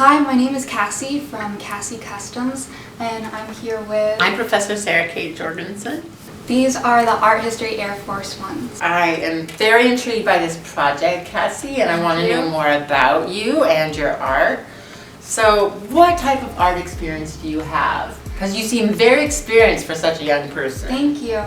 Hi, my name is Cassy from Cassy Kustoms, and I'm here with... I'm Professor Sarah Jorgensen. These are the Art History Air Force ones. I am very intrigued by this project, Cassy, and I want to know more about you and your art. So, what type of art experience do you have? Because you seem very experienced for such a young person. Thank you.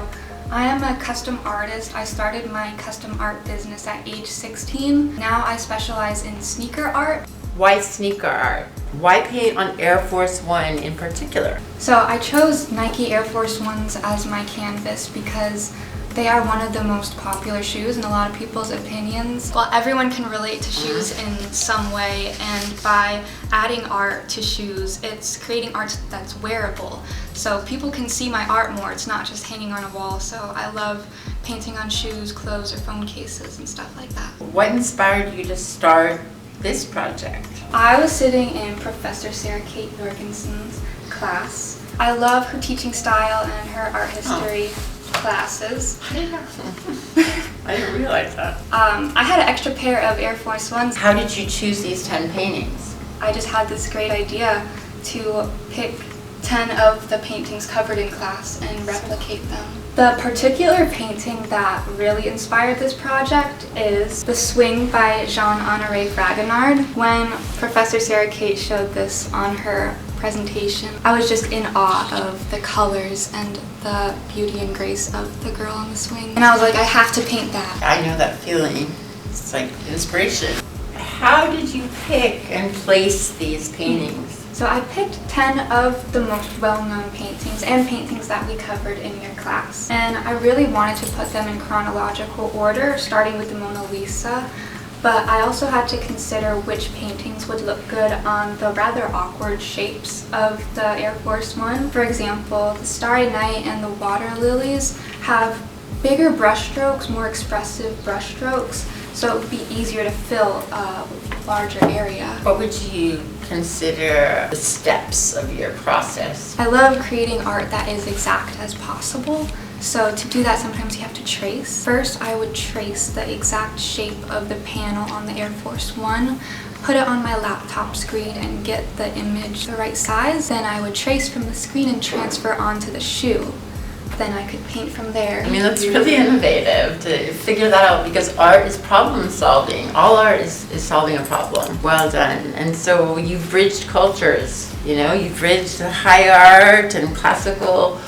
I am a custom artist. I started my custom art business at age 16. Now I specialize in sneaker art. Why sneaker art? Why paint on Air Force One in particular? So I chose Nike Air Force Ones as my canvas because they are one of the most popular shoes in a lot of people's opinions. Well, everyone can relate to shoes in some way, and by adding art to shoes, it's creating art that's wearable. So people can see my art more, it's not just hanging on a wall. So I love painting on shoes, clothes, or phone cases and stuff like that. What inspired you to start this project? I was sitting in Professor Sarah Jorgensen's class. I love her teaching style and her art history classes. I didn't know. I didn't realize that. I had an extra pair of Air Force Ones. How did you choose these 10 paintings? I just had this great idea to pick 10 of the paintings covered in class and replicate them. The particular painting that really inspired this project is The Swing by Jean-Honoré Fragonard. When Professor Sarah Kate showed this on her presentation, I was just in awe of the colors and the beauty and grace of the girl on the swing. And I was like, I have to paint that. I know that feeling. It's like inspiration. How did you pick and place these paintings? So I picked 10 of the most well-known paintings and paintings that we covered in your class. And I really wanted to put them in chronological order, starting with the Mona Lisa. But I also had to consider which paintings would look good on the rather awkward shapes of the Air Force One. For example, the Starry Night and the Water Lilies have bigger brushstrokes, more expressive brushstrokes, so it would be easier to fill a larger area. What would you consider the steps of your process? I love creating art that is exact as possible. So to do that, sometimes you have to trace. First, I would trace the exact shape of the panel on the Air Force One, put it on my laptop screen and get the image the right size. Then I would trace from the screen and transfer onto the shoe. Then I could paint from there. I mean, that's really innovative to figure that out, because art is problem solving. All art is solving a problem. Well done. And so you've bridged cultures, you know, you've bridged the high art and classical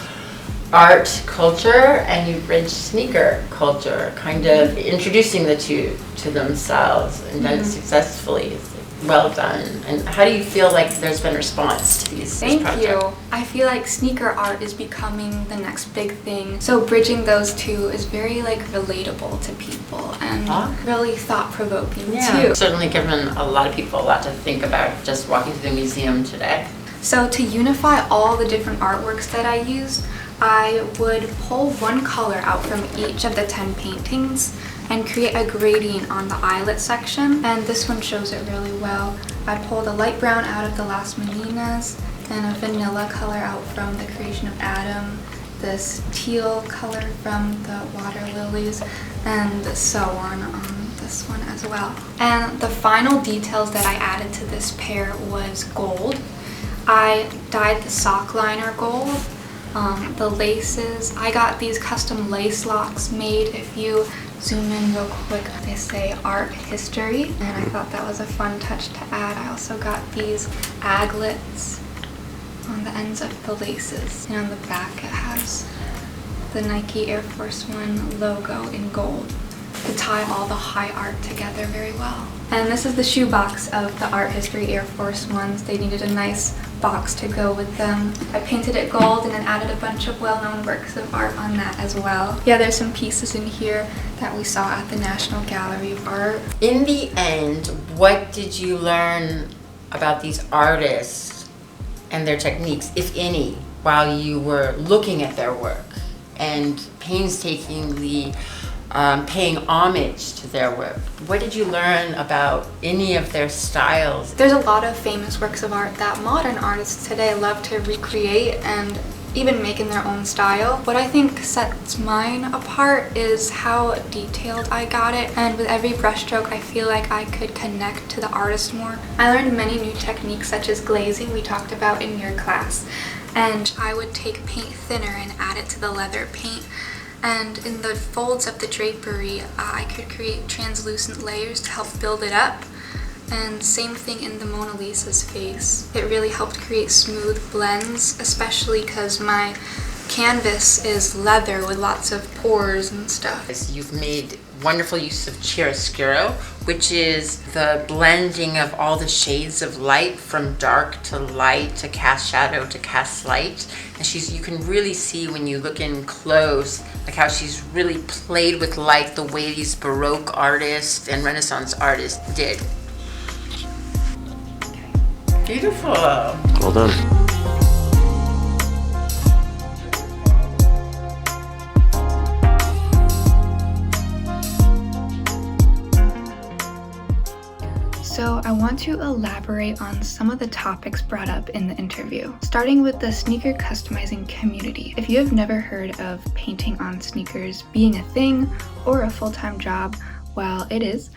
art culture, and you've bridged sneaker culture, kind of introducing the two to themselves, and done it successfully. Well done. And how do you feel like there's been response to this project? Thank you. I feel like sneaker art is becoming the next big thing. So bridging those two is very relatable to people and really thought-provoking too. Certainly given a lot of people a lot to think about just walking through the museum today. So to unify all the different artworks that I used, I would pull one color out from each of the 10 paintings and create a gradient on the eyelet section, and this one shows it really well. I pulled a light brown out of the Las Meninas and a vanilla color out from the Creation of Adam, this teal color from the Water Lilies, and so on this one as well. And the final details that I added to this pair was gold. I dyed the sock liner gold. The laces, I got these custom lace locks made. If you zoom in real quick, they say art history, and I thought that was a fun touch to add. I also got these aglets on the ends of the laces, and on the back it has the Nike Air Force One logo in gold to tie all the high art together very well. And this is the shoe box of the Art History Air Force Ones. They needed a nice box to go with them. I painted it gold and then added a bunch of well-known works of art on that as well. Yeah, there's some pieces in here that we saw at the National Gallery of Art. In the end, what did you learn about these artists and their techniques, if any, while you were looking at their work and painstakingly paying homage to their work? What did you learn about any of their styles? There's a lot of famous works of art that modern artists today love to recreate, and even make in their own style. What I think sets mine apart is how detailed I got it, and with every brushstroke I feel like I could connect to the artist more. I learned many new techniques such as glazing we talked about in your class, and I would take paint thinner and add it to the leather paint. And in the folds of the drapery, I could create translucent layers to help build it up. And same thing in the Mona Lisa's face. It really helped create smooth blends, especially because my canvas is leather with lots of pores and stuff. You've made wonderful use of chiaroscuro, which is the blending of all the shades of light from dark to light to cast shadow to cast light. And you can really see when you look in close, like how she's really played with light the way these Baroque artists and Renaissance artists did. Beautiful. Well done. So I want to elaborate on some of the topics brought up in the interview, starting with the sneaker customizing community. If you have never heard of painting on sneakers being a thing or a full-time job, well, it is.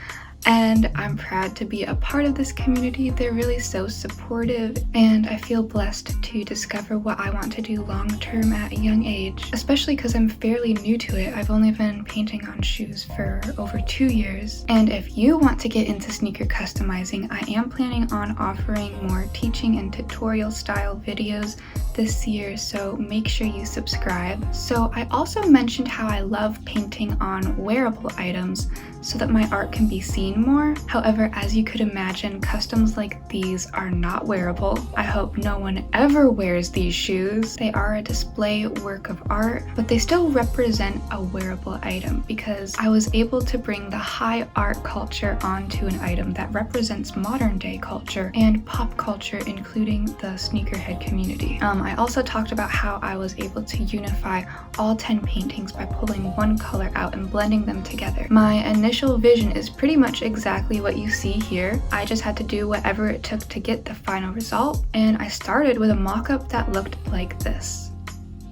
And I'm proud to be a part of this community. They're really so supportive, and I feel blessed to discover what I want to do long term at a young age, especially because I'm fairly new to it. I've only been painting on shoes for over 2 years. And if you want to get into sneaker customizing, I am planning on offering more teaching and tutorial style videos this year, so make sure you subscribe. So I also mentioned how I love painting on wearable items so that my art can be seen more. However, as you could imagine, customs like these are not wearable. I hope no one ever wears these shoes. They are a display work of art, but they still represent a wearable item because I was able to bring the high art culture onto an item that represents modern day culture and pop culture, including the sneakerhead community. I also talked about how I was able to unify all 10 paintings by pulling one color out and blending them together. My initial vision is pretty much exactly what you see here. I just had to do whatever it took to get the final result, and I started with a mock-up that looked like this.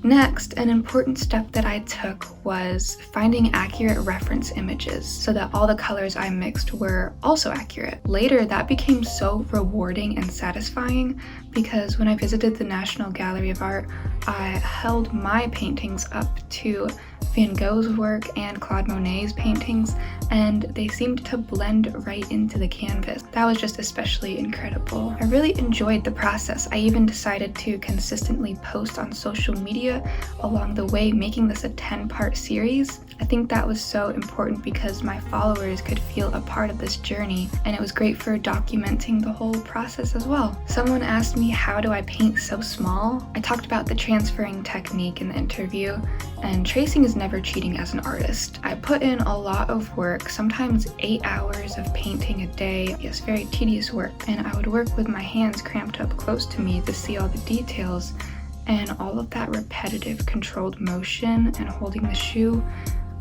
Next, an important step that I took was finding accurate reference images so that all the colors I mixed were also accurate. Later, that became so rewarding and satisfying because when I visited the National Gallery of Art, I held my paintings up to Van Gogh's work and Claude Monet's paintings, and they seemed to blend right into the canvas. That was just especially incredible. I really enjoyed the process. I even decided to consistently post on social media along the way, making this a 10-part series. I think that was so important because my followers could feel a part of this journey, and it was great for documenting the whole process as well. Someone asked me, how do I paint so small? I talked about the transferring technique in the interview, and tracing is never cheating as an artist. I put in a lot of work, sometimes 8 hours of painting a day. Yes, very tedious work, and I would work with my hands cramped up close to me to see all the details, and all of that repetitive controlled motion and holding the shoe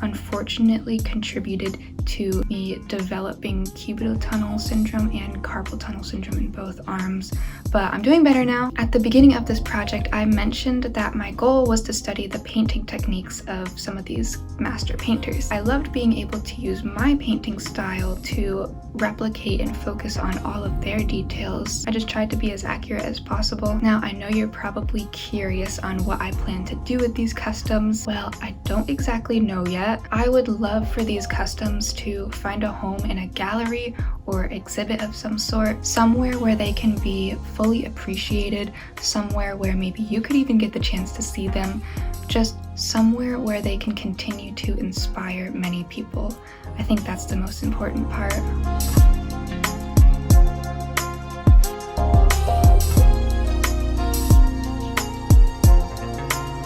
unfortunately contributed to me developing cubital tunnel syndrome and carpal tunnel syndrome in both arms, but I'm doing better now. At the beginning of this project, I mentioned that my goal was to study the painting techniques of some of these master painters. I loved being able to use my painting style to replicate and focus on all of their details. I just tried to be as accurate as possible. Now, I know you're probably curious on what I plan to do with these customs. Well, I don't exactly know yet. I would love for these customs to find a home in a gallery or exhibit of some sort, somewhere where they can be fully appreciated, somewhere where maybe you could even get the chance to see them, just somewhere where they can continue to inspire many people. I think that's the most important part.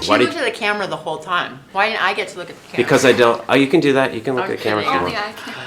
She looked at the camera the whole time. Why didn't I get to look at the camera? Because I don't. Oh, you can do that. You can look at the camera if you Only want. I can.